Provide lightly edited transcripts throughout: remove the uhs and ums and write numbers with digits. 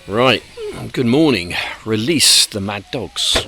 Right, good morning. Release the mad dogs.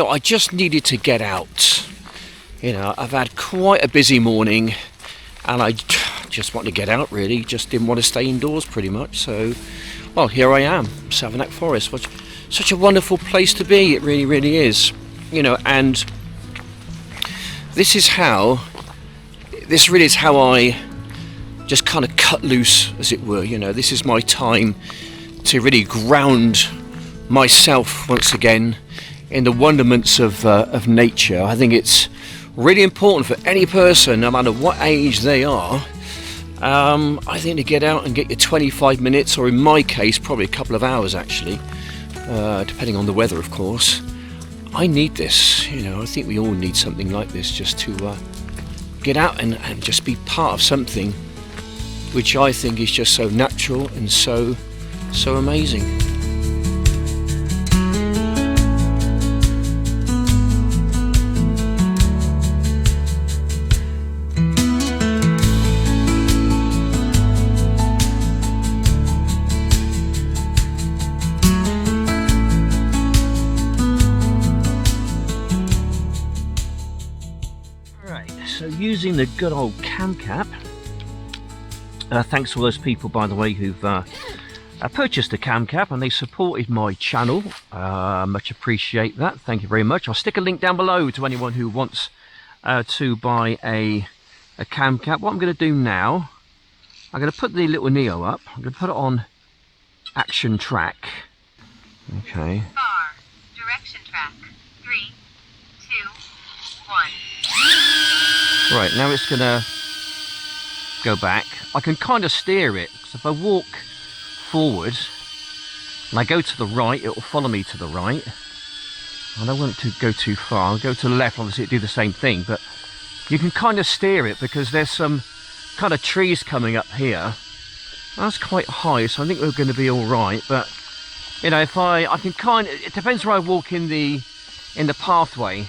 I just needed to get out. I've had quite a busy morning and I just want to get out really, just didn't want to stay indoors pretty much. So, well, here I am, Savernake Forest. Such a wonderful place to be, it really, really is. And this really is how I just kind of cut loose, as it were. This is my time to really ground myself once again in the wonderments of nature. I think it's really important for any person, no matter what age they are, I think, to get out and get your 25 minutes, or in my case probably a couple of hours actually, depending on the weather of course. I need this. I think we all need something like this, just to get out and just be part of something which I think is just so natural and so amazing. So using the good old cam cap, thanks to all those people, by the way, who've purchased a cam cap and they supported my channel. Much appreciate that. Thank you very much. I'll stick a link down below to anyone who wants to buy a cam cap. What I'm going to do now, I'm going to put the little Neo up. I'm going to put it on action track. Okay. Bar, direction track, 3, 2, 1. Right, now it's going to go back. I can kind of steer it, so if I walk forward and I go to the right, it will follow me to the right. I don't want to go too far. I'll go to the left, obviously it'll do the same thing, but you can kind of steer it because there's some kind of trees coming up here. That's quite high, so I think we're going to be all right. But if I can kind of, it depends where I walk in the pathway.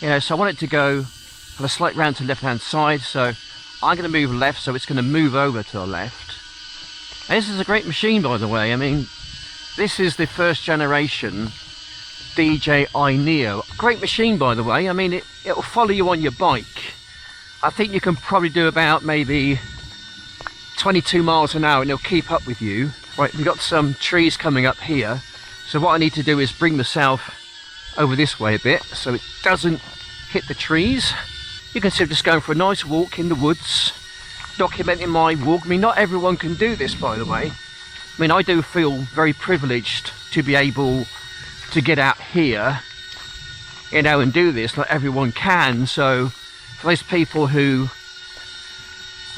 So I want it to go on a slight round to the left hand side, so I'm going to move left, so it's going to move over to the left. And this is a great machine, by the way. I mean, this is the first generation DJI Neo. Great machine, by the way. I mean, it'll follow you on your bike. I think you can probably do about maybe 22 miles an hour and it'll keep up with you. Right, we've got some trees coming up here, so what I need to do is bring myself over this way a bit so it doesn't hit the trees. You can see I'm just going for a nice walk in the woods, documenting my walk. I mean, not everyone can do this, by the way. I mean, I do feel very privileged to be able to get out here, and do this. Not everyone can, so for those people who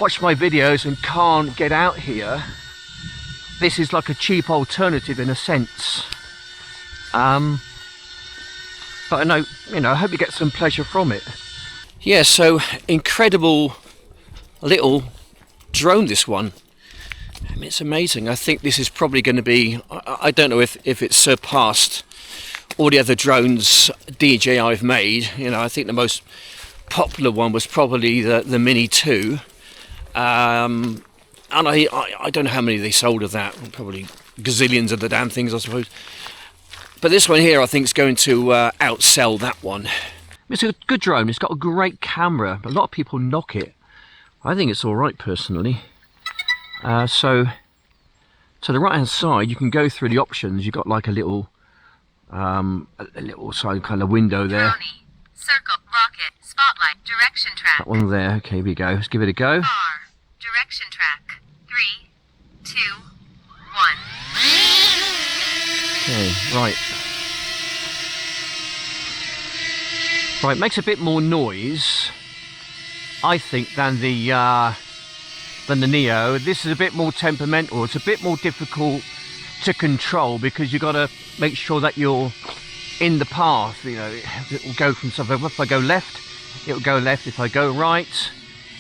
watch my videos and can't get out here, this is like a cheap alternative in a sense. But I hope you get some pleasure from it. Yeah, so incredible little drone, this one. I mean, it's amazing. I think this is probably going to be, I don't know if it's surpassed all the other drones DJI have made. I think the most popular one was probably the Mini 2. And I don't know how many they sold of that. Probably gazillions of the damn things, I suppose. But this one here, I think, is going to outsell that one. It's a good drone. It's got a great camera. A lot of people knock it. I think it's all right, personally. So to the right hand side, you can go through the options. You've got like a little side kind of window there. Brownie, circle, rocket, spotlight, direction track. That one there. Okay, here we go. Let's give it a go. Bar, direction track, 3, 2, 1. Okay, right. Right, it makes a bit more noise, I think, than the Neo. This is a bit more temperamental. It's a bit more difficult to control because you've got to make sure that you're in the path. You know, it will go from something. If I go left, it will go left. If I go right,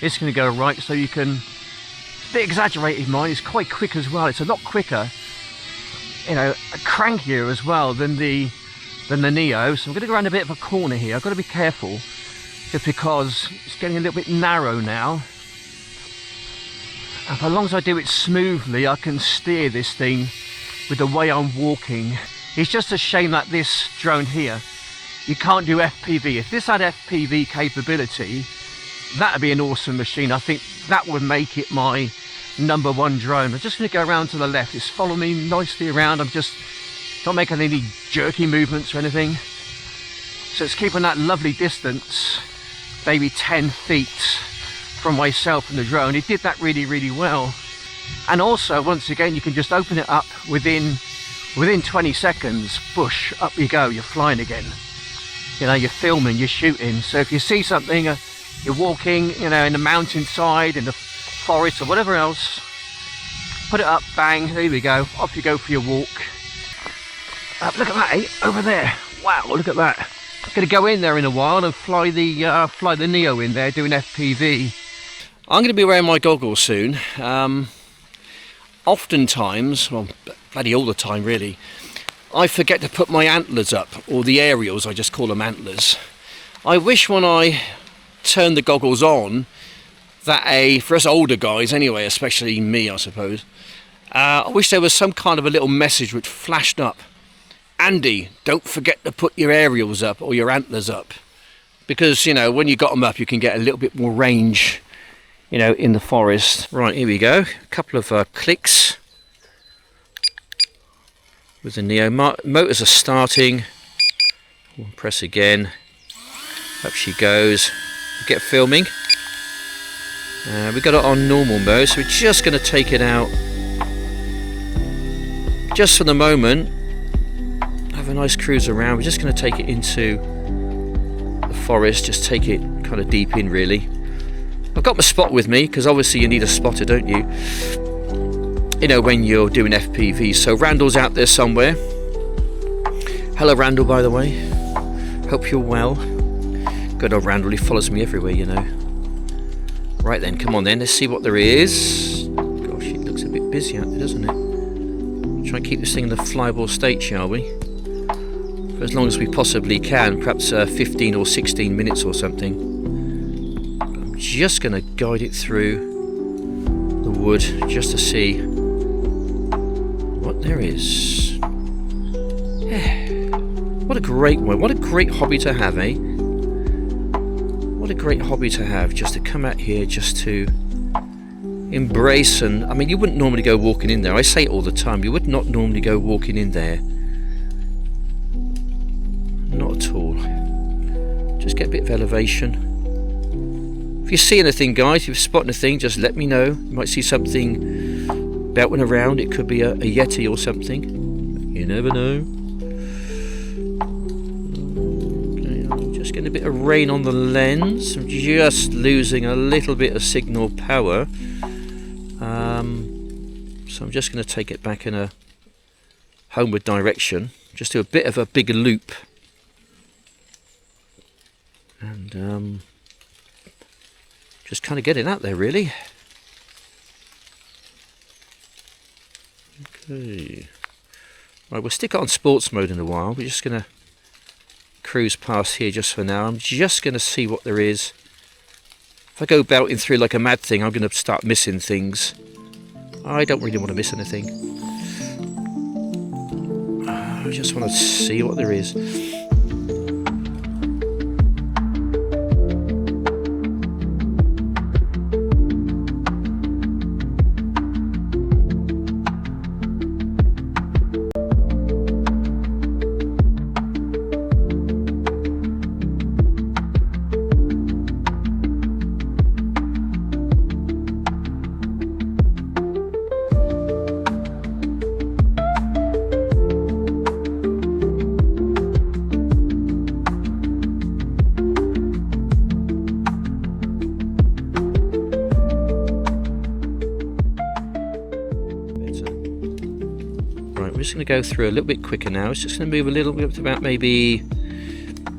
it's going to go right. So you can, it's a bit exaggerated mine, it's quite quick as well. It's a lot quicker, you know, crankier as well than the Neo. So I'm going to go around a bit of a corner here. I've got to be careful just because it's getting a little bit narrow now. And as long as I do it smoothly, I can steer this thing with the way I'm walking. It's just a shame that this drone here, you can't do FPV. If this had FPV capability, that would be an awesome machine. I think that would make it my #1 drone. I'm just going to go around to the left. It's following me nicely around. I'm just not making any jerky movements or anything. So it's keeping that lovely distance, maybe 10 feet from myself and the drone. It did that really, really well. And also, once again, you can just open it up within 20 seconds, bush, up you go, you're flying again. You know, you're filming, you're shooting. So if you see something, you're walking, you know, in the mountainside, in the forest or whatever else, put it up, bang, there we go, off you go for your walk. Look at that, eh? Over there. Wow, look at that. I'm going to go in there in a while and fly the Neo in there doing FPV. I'm going to be wearing my goggles soon. Oftentimes, well, bloody all the time really, I forget to put my antlers up, or the aerials, I just call them antlers. I wish when I turn the goggles on, that for us older guys anyway, especially me I suppose, I wish there was some kind of a little message which flashed up. Andy, don't forget to put your aerials up or your antlers up. Because, you know, when you got them up, you can get a little bit more range, you know, in the forest. Right, here we go. A couple of clicks with the Neo. Motors are starting. We'll press again. Up she goes. Get filming. We got it on normal mode, so we're just going to take it out. Just for the moment. Have a nice cruise around. We're just going to take it into the forest, just take it kind of deep in really. I've got my spot with me because obviously you need a spotter, don't you? You know, when you're doing FPV. So Randall's out there somewhere. Hello Randall, by the way. Hope you're well. Good old Randall, he follows me everywhere, you know. Right then, come on then, let's see what there is. Gosh, it looks a bit busy out there, doesn't it? Try and keep this thing in the flyable state, shall we? For as long as we possibly can, perhaps 15 or 16 minutes or something. I'm just going to guide it through the wood just to see what there is. Yeah. What a great one. What a great hobby to have, eh? What a great hobby to have, just to come out here, just to embrace. And I mean, you wouldn't normally go walking in there. I say it all the time, you would not normally go walking in there. Not at all. Just get a bit of elevation. If you see anything, guys, if you spot anything, just let me know. You might see something belting around. It could be a Yeti or something. You never know. Okay, I'm just getting a bit of rain on the lens. I'm just losing a little bit of signal power. So I'm just going to take it back in a homeward direction. Just do a bit of a bigger loop. And just kind of get it out there really. Okay. Right, we'll stick it on sports mode in a while. We're just going to cruise past here just for now. I'm just going to see what there is. If I go belting through like a mad thing, I'm going to start missing things. I don't really want to miss anything. I just want to see what there is. just going to go through a little bit quicker now. It's just going to move a little bit to about maybe,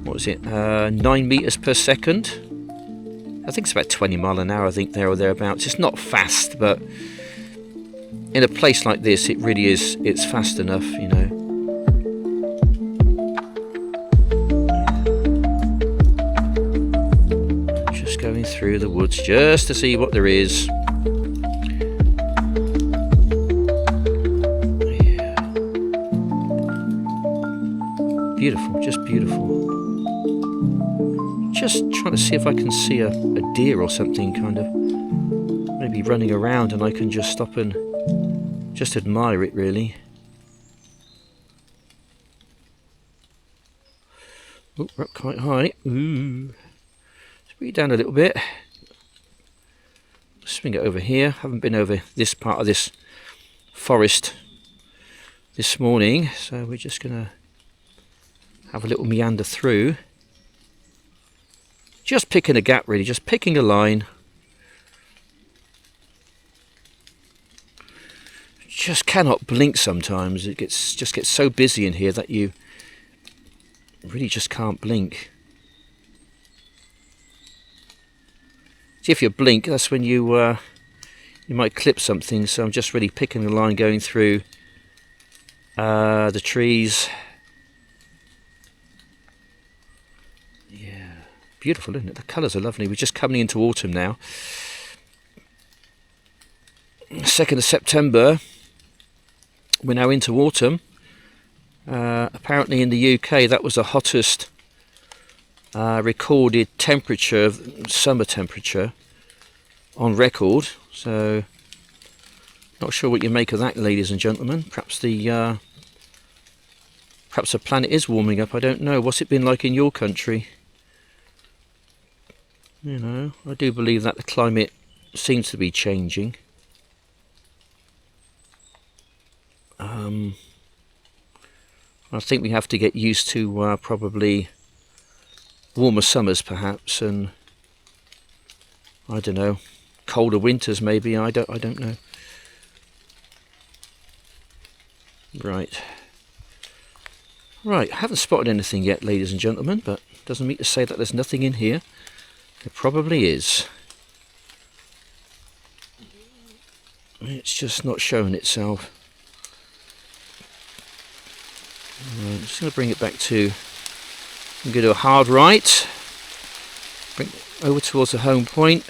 what was it, 9 meters per second. I think it's about 20 mile an hour, I think, there or thereabouts. It's not fast, but in a place like this, it really is, it's fast enough, you know. Just going through the woods just to see what there is. Beautiful, just beautiful. Just trying to see if I can see a deer or something, kind of maybe running around, and I can just stop and just admire it, really. Oh, we're up quite high. Ooh. Let's bring it down a little bit. Swing it over here. Haven't been over this part of this forest this morning, so we're just gonna have a little meander through. Just picking a gap, really, just picking a line. Just cannot blink sometimes. It just gets so busy in here that you really just can't blink. See, if you blink, that's when you might clip something. So I'm just really picking a line going through the trees. Beautiful, isn't it? The colours are lovely. We're just coming into autumn now. 2nd of September. We're now into autumn. Apparently in the UK that was the hottest recorded temperature, summer temperature, on record. So, not sure what you make of that, ladies and gentlemen. Perhaps the planet is warming up. I don't know. What's it been like in your country? You know, I do believe that the climate seems to be changing. I think we have to get used to probably warmer summers, perhaps, and I don't know, colder winters maybe. I don't know. Right. I haven't spotted anything yet, ladies and gentlemen, but doesn't mean to say that there's nothing in here. It probably is. It's just not showing itself. Right, I'm just going to bring it back to... I'm going to do a hard right. Bring it over towards the home point.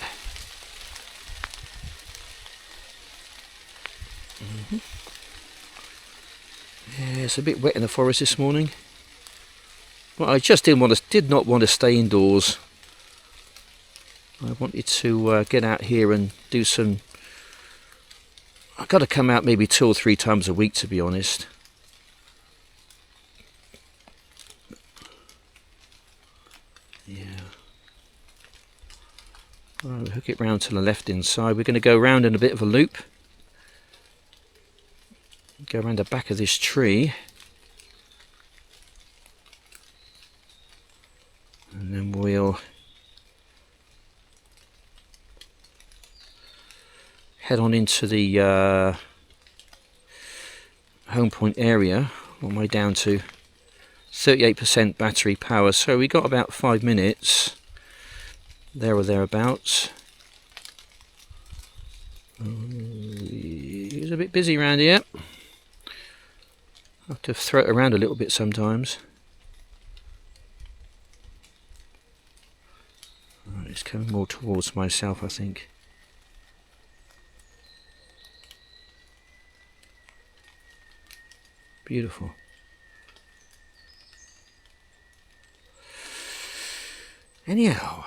Yeah, it's a bit wet in the forest this morning. Well, I just did not want to stay indoors. I wanted to get out here and do some... I've got to come out maybe 2 or 3 times a week, to be honest. Yeah. Right, we'll hook it round to the left inside. We're going to go round in a bit of a loop. Go around the back of this tree. And then we'll head on into the home point area, all the way down to 38% battery power. So we got about 5 minutes there or thereabouts. It's a bit busy around here. I have to throw it around a little bit sometimes. Right, it's coming more towards myself, I think. Beautiful. Anyhow,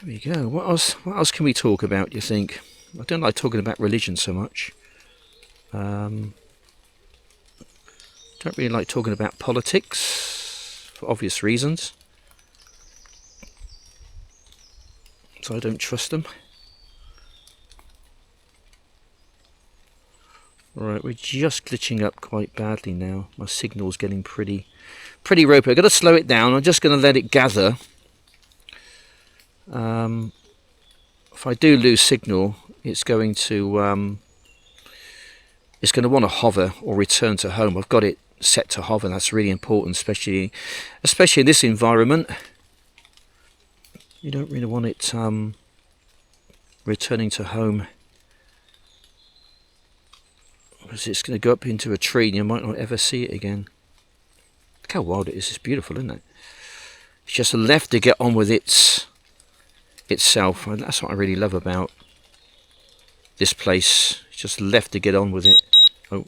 there we go. What else can we talk about, do you think? I don't like talking about religion so much. Don't really like talking about politics, for obvious reasons. So I don't trust them. Right, we're just glitching up quite badly now. My signal's getting pretty ropey. I've got to slow it down. I'm just going to let it gather. If I do lose signal, it's going to it's going to want to hover or return to home. I've got it set to hover. That's really important, especially in this environment. You don't really want it returning to home, because it's going to go up into a tree and you might not ever see it again. Look how wild it is. It's beautiful, isn't it? It's just left to get on with itself. That's what I really love about this place. It's just left to get on with it. Oh,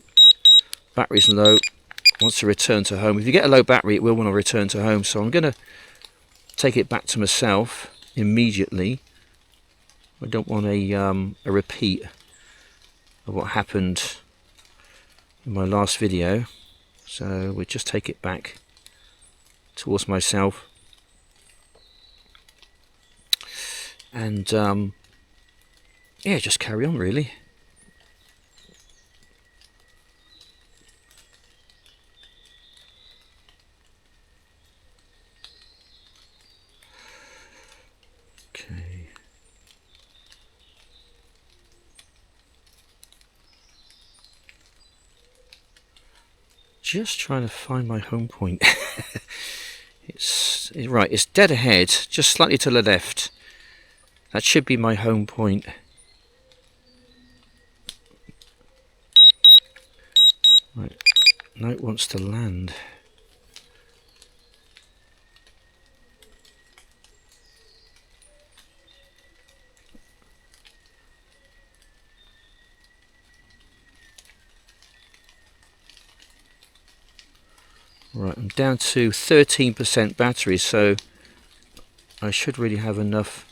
battery's low. Wants to return to home. If you get a low battery, it will want to return to home. So I'm going to take it back to myself immediately. I don't want a repeat of what happened in my last video. So we'll just take it back towards myself. And yeah, just carry on really. Okay. Just trying to find my home point. It's right, it's dead ahead, just slightly to the left. That should be my home point. Right, now it wants to land. Right, I'm down to 13% battery, so I should really have enough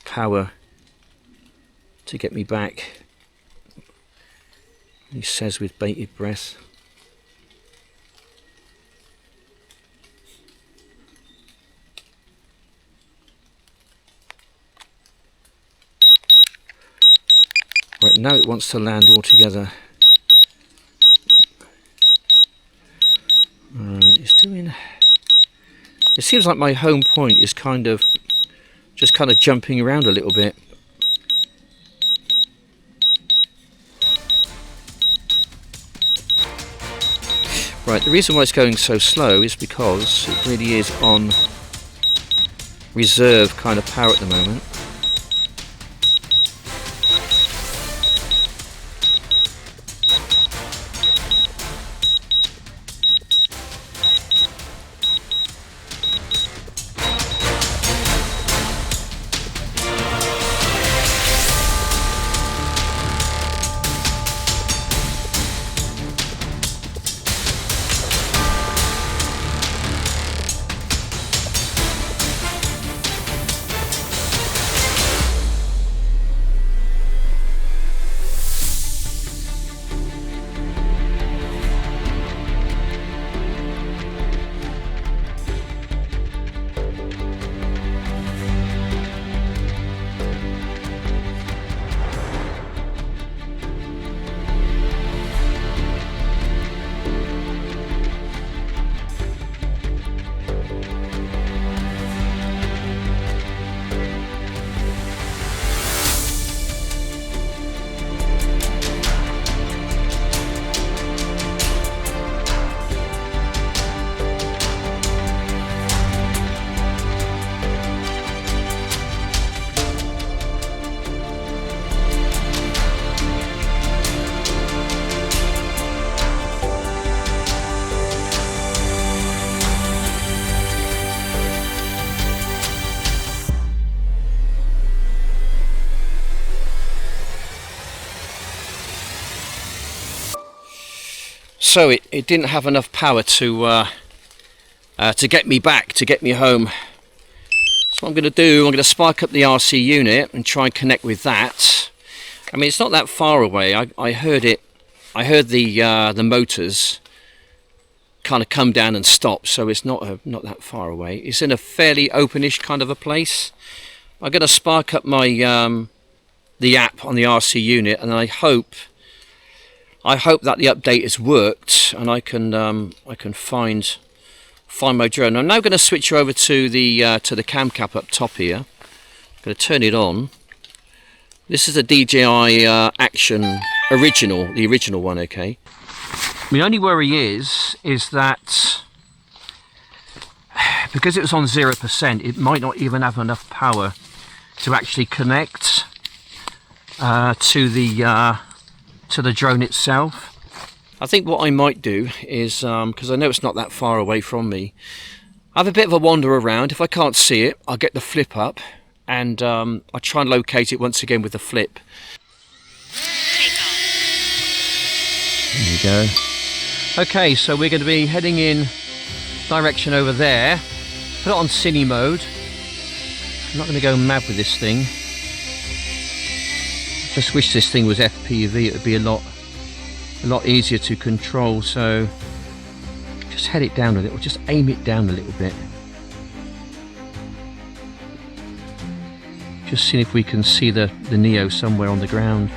power to get me back. He says with bated breath. Right, now it wants to land altogether. It's doing. It seems like my home point is just kind of jumping around a little bit. Right, the reason why it's going so slow is because it really is on reserve kind of power at the moment. So it didn't have enough power to get me back, to get me home. So what I'm going to do, I'm going to spark up the RC unit and try and connect with that. I mean, it's not that far away. I heard it. I heard the motors kind of come down and stop, so it's not that far away. It's in a fairly openish kind of a place. I'm going to spark up my the app on the RC unit, and I hope that the update has worked and I can find my drone. I'm now going to switch over to the cam cap up top here. I'm going to turn it on This is a DJI Action original, the original one, okay? My only worry is that because it was on 0%, it might not even have enough power to actually connect to the drone itself. I think what I might do is, because I know it's not that far away from me, have a bit of a wander around. If I can't see it, I'll get the flip up and I'll try and locate it once again with the flip. There you go. Okay, so we're going to be heading in direction over there. Put it on cine mode. I'm not going to go mad with this thing. Just wish this thing was FPV. It would be a lot easier to control. So just head it down a little. Just aim it down a little bit. Just seeing if we can see the Neo somewhere on the ground.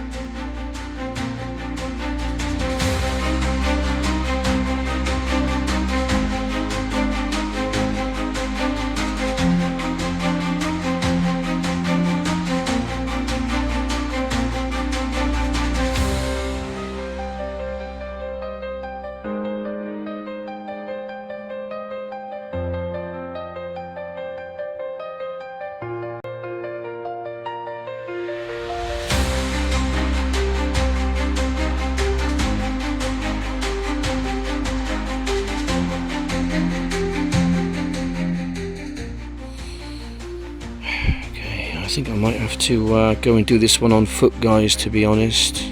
I think I might have to go and do this one on foot, guys, to be honest.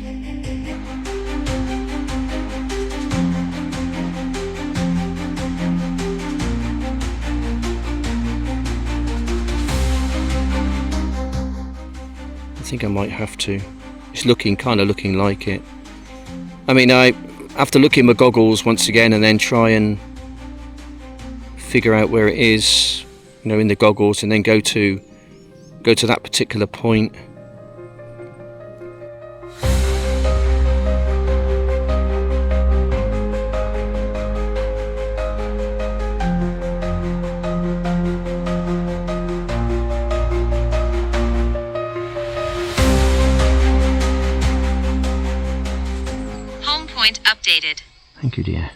I think I might have to. It's kind of looking like it. I mean, I have to look in my goggles once again and then try and figure out where it is, you know, in the goggles, and then go to that particular point. Home point updated. Thank you, dear.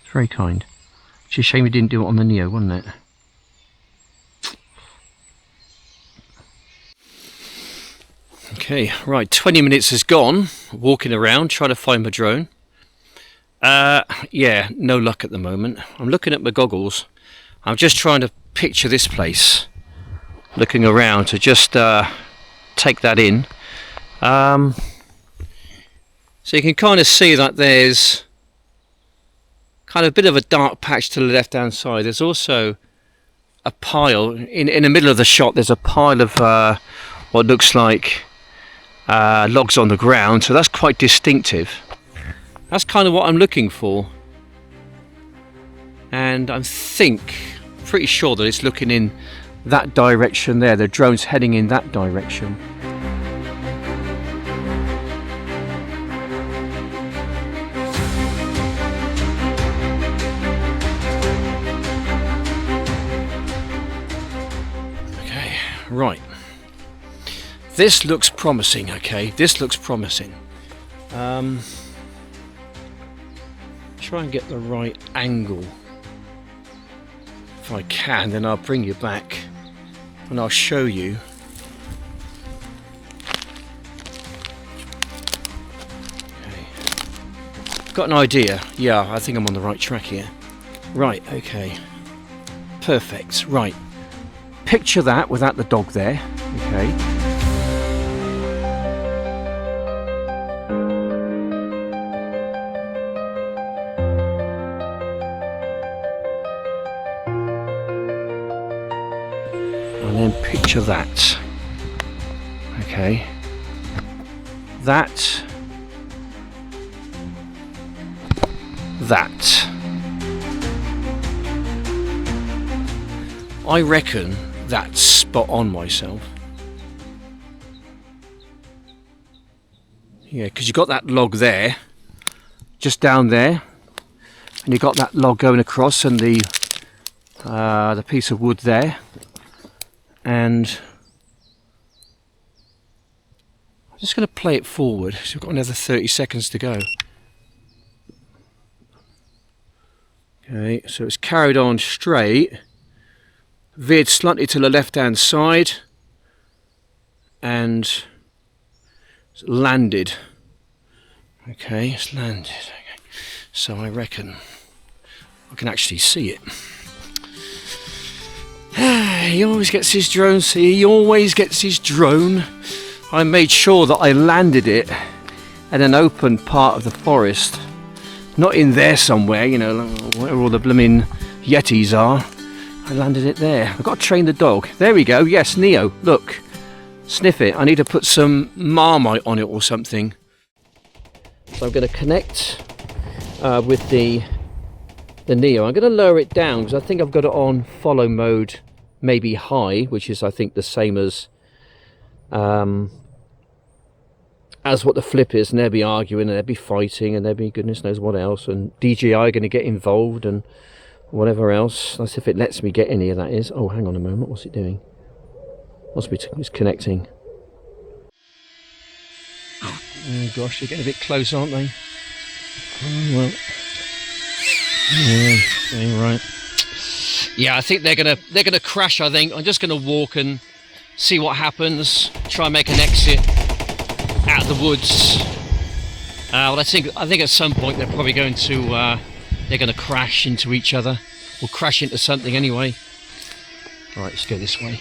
It's very kind. It's a shame we didn't do it on the Neo, wasn't it? Okay, right, 20 minutes has gone, walking around, trying to find my drone. Yeah, no luck at the moment. I'm looking at my goggles. I'm just trying to picture this place. Looking around to just take that in. So you can kind of see that there's kind of a bit of a dark patch to the left hand side. There's also a pile, in the middle of the shot, there's a pile of what looks like logs on the ground, so that's quite distinctive. That's kind of what I'm looking for, and I'm pretty sure that it's looking in that direction there. The drone's heading in that direction. Okay, right. This looks promising, okay? This looks promising. Try and get the right angle. If I can, then I'll bring you back and I'll show you. Okay. Got an idea. Yeah, I think I'm on the right track here. Right, okay. Perfect. Right. Picture that without the dog there, okay? And then picture that, okay, that, I reckon that's spot on myself. Yeah, because you got that log there, just down there, and you got that log going across, and the piece of wood there, and I'm just going to play it forward. So we've got another 30 seconds to go. Okay, so it's carried on straight, veered slightly to the left hand side, and it's landed. Okay, it's landed. Okay. So I reckon I can actually see it. He always gets his drone, see, he always gets his drone. I made sure that I landed it at an open part of the forest. Not in there somewhere, you know, where all the blooming yetis are. I landed it there. I've got to train the dog. There we go. Yes, Neo, look. Sniff it. I need to put some Marmite on it or something. So I'm going to connect with the Neo. I'm going to lower it down because I think I've got it on follow mode, maybe high, which is I think the same as what the Flip is, and they'll be arguing and they'll be fighting and they'll be goodness knows what else, and DJI are going to get involved and whatever else. That's if it lets me get in here, that is. Oh, hang on a moment, what's it doing? Must be it's connecting. Oh gosh, they're getting a bit close, aren't they? Oh, well. Yeah, okay, right. Yeah, I think they're gonna crash. I think I'm just gonna walk and see what happens. Try and make an exit out of the woods. Well, I think at some point they're probably going to crash into each other, or crash into something anyway. All right, let's go this way.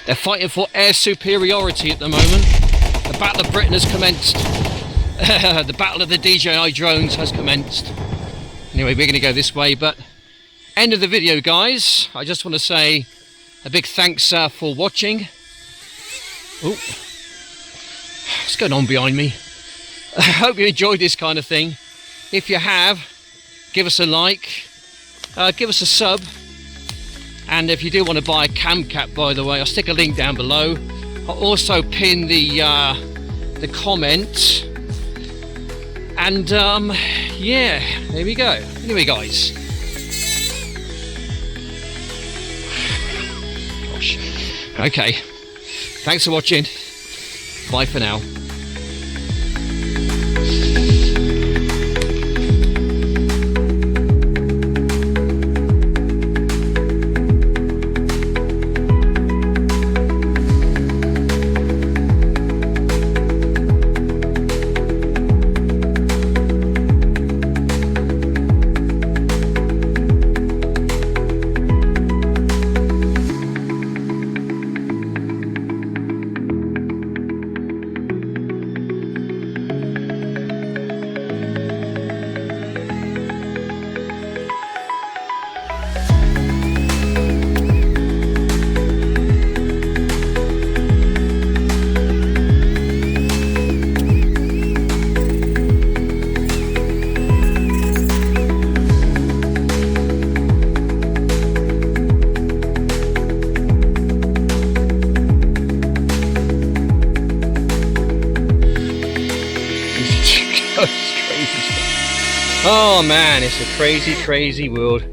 They're fighting for air superiority at the moment. The Battle of Britain has commenced. The Battle of the DJI drones has commenced. Anyway, we're going to go this way, but end of the video, guys. I just want to say a big thanks for watching. Oh, what's going on behind me? I hope you enjoyed this kind of thing. If you have, give us a like, give us a sub, and if you do want to buy a cam cap, by the way, I'll stick a link down below. I'll also pin the comment, and yeah, there we go. Anyway, guys, gosh, okay, thanks for watching. Bye for now. Oh man, it's a crazy, crazy world.